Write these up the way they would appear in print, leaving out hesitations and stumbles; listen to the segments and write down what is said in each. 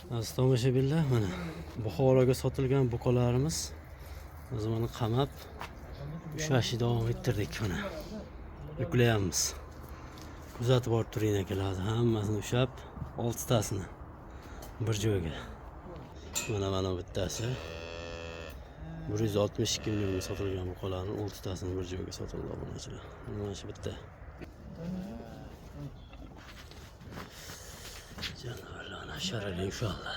Aziz tomoshabinlar, mana Buxoroga sotilgan buqalarimiz o'zi mana qamab ushlashni davom ettirdik. Mana yuklayapmiz. Kuzatib borib turing akalar, hammasini ushlab 6 tasini bir joyga. Mana bittasi 162 millionga sotilgan buqalarning 6 tasini bir joyga sotildi obunachilar. Mana shu bitta. Canavarlarni hasharali inshaalloh.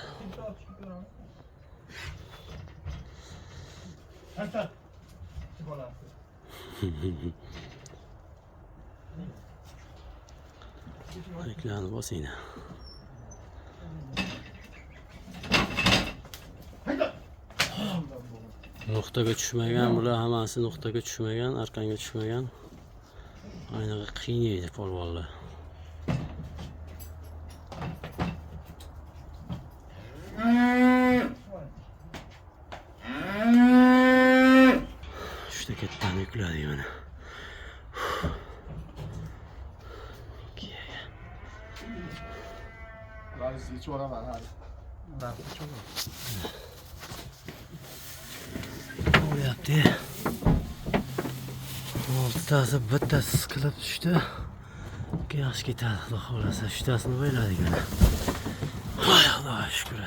Reklamni bosing. Nuqtaga tushmagan, bular hammasi nuqtaga tushmagan, arqonga tushmagan. Ayniqsa qiynaydi polvonlar. Juda kattani yukladik mana. Bo'lyapti. 6 tasi bittasi siqilib tushdi. Yaxshi ketadi, xudo xolasa. 3 tasini bo'yladik mana. Allohga shukr.